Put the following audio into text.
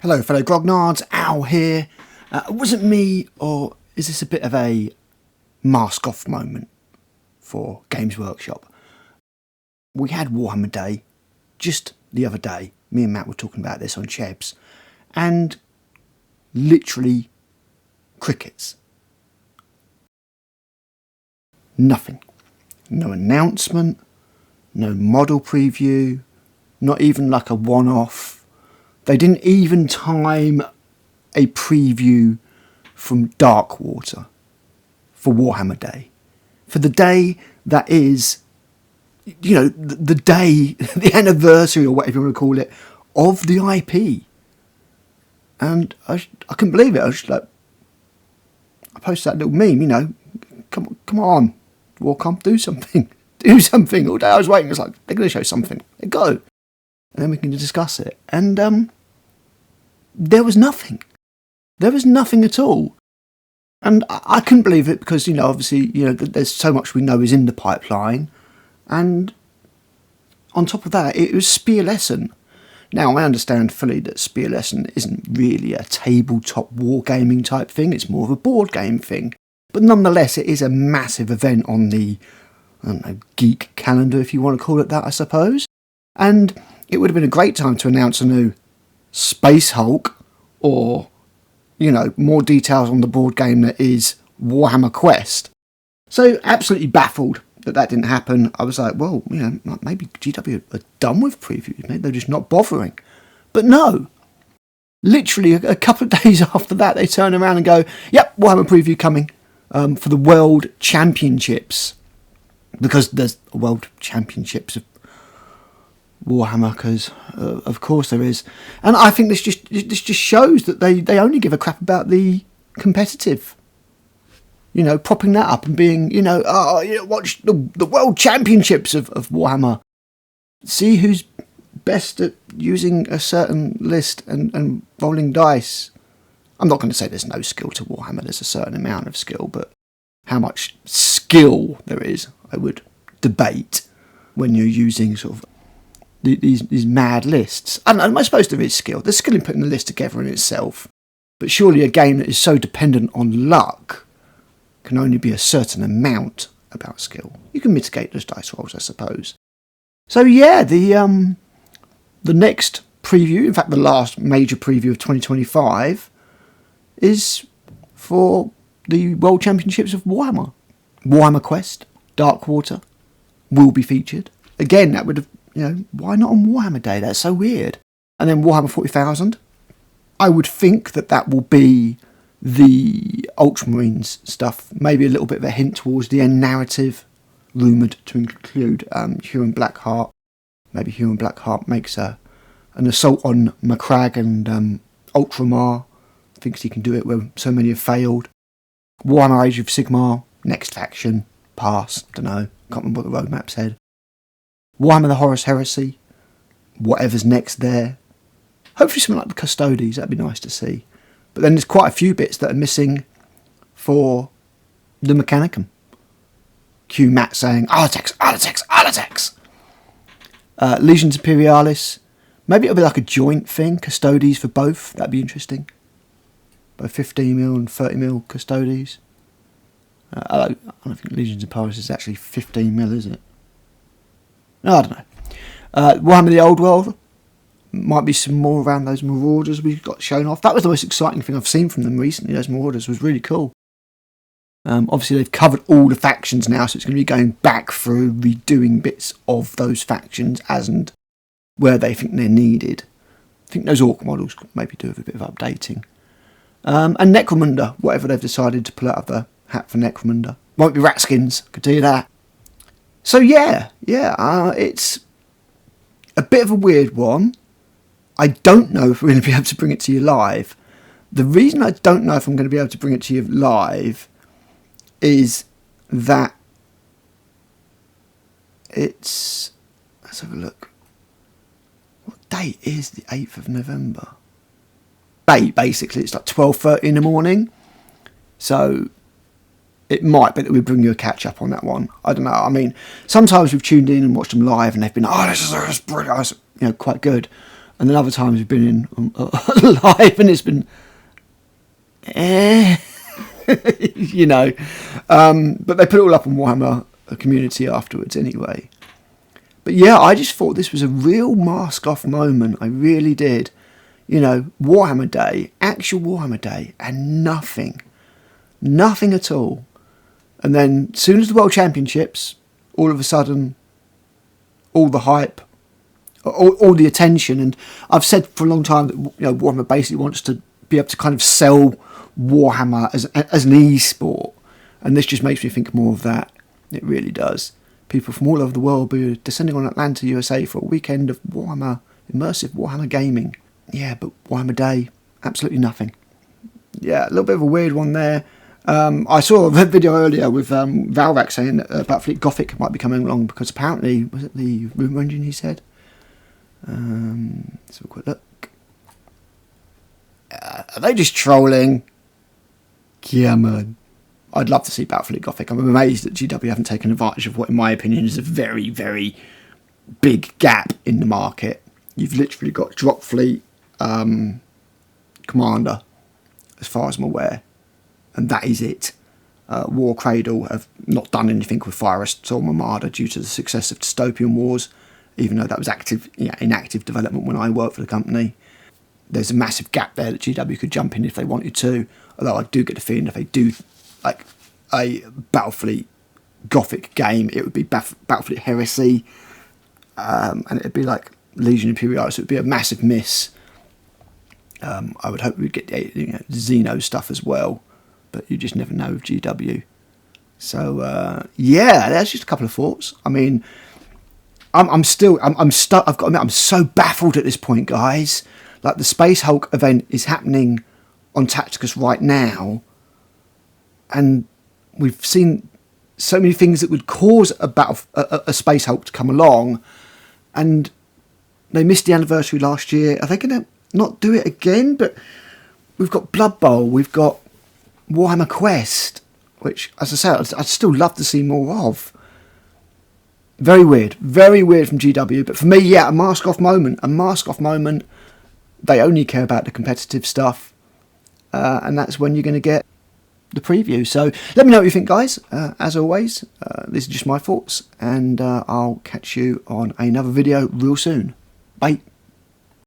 Hello fellow grognards, Al here. Was it me, or is this a bit of a mask off moment for Games Workshop? We had Warhammer Day just the other day. Me and Matt were talking about this on Chebs, and literally crickets. Nothing. No announcement, no model preview, not even like a one-off. They didn't even time a preview from Darkwater for Warhammer Day. For the day that is, you know, the day, the anniversary or whatever you want to call it, of the IP. And I couldn't believe it. I was just like, I posted that little meme, you know, come on, Warcom, do something. Do something. All day I was waiting. It's like, they're going to show something. They go. And then we can discuss it. And there was nothing. There was nothing at all. And I couldn't believe it because, you know, obviously, you know, there's so much we know is in the pipeline. And on top of that, it was Spear Lesson. Now, I understand fully that Spear Lesson isn't really a tabletop wargaming type thing. It's more of a board game thing. But nonetheless, it is a massive event on the, I don't know, geek calendar, if you want to call it that, I suppose. And it would have been a great time to announce a new Space Hulk, or, you know, more details on the board game that is Warhammer Quest. So, absolutely baffled that didn't happen. I was like, well, you know, maybe GW are done with previews. Maybe they're just not bothering. But no. Literally, a couple of days after that, they turn around and go, yep, Warhammer preview coming for the World Championships. Because there's a World Championships of Warhammer, because of course there is. And I think this just shows that they only give a crap about the competitive. You know, propping that up and being, you know, watch the World Championships of Warhammer. See who's best at using a certain list and rolling dice. I'm not going to say there's no skill to Warhammer. There's a certain amount of skill, but how much skill there is, I would debate when you're using sort of these mad lists. And I suppose there is skill. There's skill in putting the list together in itself. But surely a game that is so dependent on luck can only be a certain amount about skill. You can mitigate those dice rolls, I suppose. So yeah, the next preview, in fact the last major preview of 2025, is for the World Championships of Warhammer. Warhammer Quest, Darkwater, will be featured. Again, that would have, you know, why not on Warhammer Day? That's so weird. And then Warhammer 40,000. I would think that will be the Ultramarines stuff. Maybe a little bit of a hint towards the end narrative, rumoured to include Huron Blackheart. Maybe Huron Blackheart makes an assault on Macragge and Ultramar. Thinks he can do it where so many have failed. Warhammer Age of Sigmar, next faction, pass, don't know, can't remember what the roadmap said. Warhammer the Horus Heresy, whatever's next there. Hopefully something like the Custodes, that'd be nice to see. But then there's quite a few bits that are missing for the Mechanicum. Cue Matt saying, Arlatex, Arlatex, Arlatex! Legions Imperialis, maybe it'll be like a joint thing, Custodes for both, that'd be interesting. Both 15mm and 30mm Custodes. I don't think Legions Imperialis is actually 15mm, is it? No, I don't know. Warhammer the Old World. Might be some more around those Marauders we got shown off. That was the most exciting thing I've seen from them recently. Those Marauders was really cool. Obviously they've covered all the factions now, so it's going to be going back through redoing bits of those factions as and where they think they're needed. I think those Orc models could maybe do with a bit of updating. And Necromunda, whatever they've decided to pull out of the hat for Necromunda. Won't be Ratskins, I could tell you that. So yeah, it's a bit of a weird one. I don't know if we're going to be able to bring it to you live. The reason I don't know if I'm going to be able to bring it to you live is that it's... Let's have a look. What date is the 8th of November? Basically, it's like 12:30 in the morning. So it might be that we bring you a catch up on that one. I don't know. I mean, sometimes we've tuned in and watched them live and they've been, this is brilliant, you know, quite good. And then other times we've been in live and it's been, you know. But they put it all up on Warhammer community afterwards anyway. But yeah, I just thought this was a real mask-off moment. I really did. You know, Warhammer Day, actual Warhammer Day, and nothing at all. And then, as soon as the World Championships, all of a sudden, all the hype, all the attention, and I've said for a long time that, you know, Warhammer basically wants to be able to kind of sell Warhammer as an e-sport, and this just makes me think more of that. It really does. People from all over the world will be descending on Atlanta, USA for a weekend of Warhammer, immersive Warhammer gaming. Yeah, but Warhammer Day, absolutely nothing. Yeah, a little bit of a weird one there. I saw a video earlier with Valrak saying that Battlefleet Gothic might be coming along because apparently, was it the Rumour Engine he said? Let's have a quick look. Are they just trolling? Yeah, man. I'd love to see Battlefleet Gothic. I'm amazed that GW haven't taken advantage of what, in my opinion, is a very, very big gap in the market. You've literally got Dropfleet Commander, as far as I'm aware, and that is it. War Cradle have not done anything with Fire Storm Armada due to the success of Dystopian Wars, even though that was in active development when I worked for the company. There's a massive gap there that GW could jump in if they wanted to, although I do get the feeling if they do like a Battlefleet Gothic game, it would be Battlefleet Heresy, and it'd be like Legion Imperialis. It would be a massive miss. I would hope we'd get Xeno stuff as well, but you just never know with GW. So yeah, that's just a couple of thoughts. I mean, I'm stuck. I've got to admit, I'm so baffled at this point, guys. Like, the Space Hulk event is happening on Tacticus right now, and we've seen so many things that would cause a Space Hulk to come along, and they missed the anniversary last year. Are they going to not do it again? But we've got Blood Bowl, we've got Warhammer Quest, which, as I said, I'd still love to see more of. Very weird from GW. But for me, yeah, a mask-off moment. They only care about the competitive stuff, and that's when you're going to get the preview. So let me know what you think, guys. As always, this is just my thoughts, and I'll catch you on another video real soon. Bye.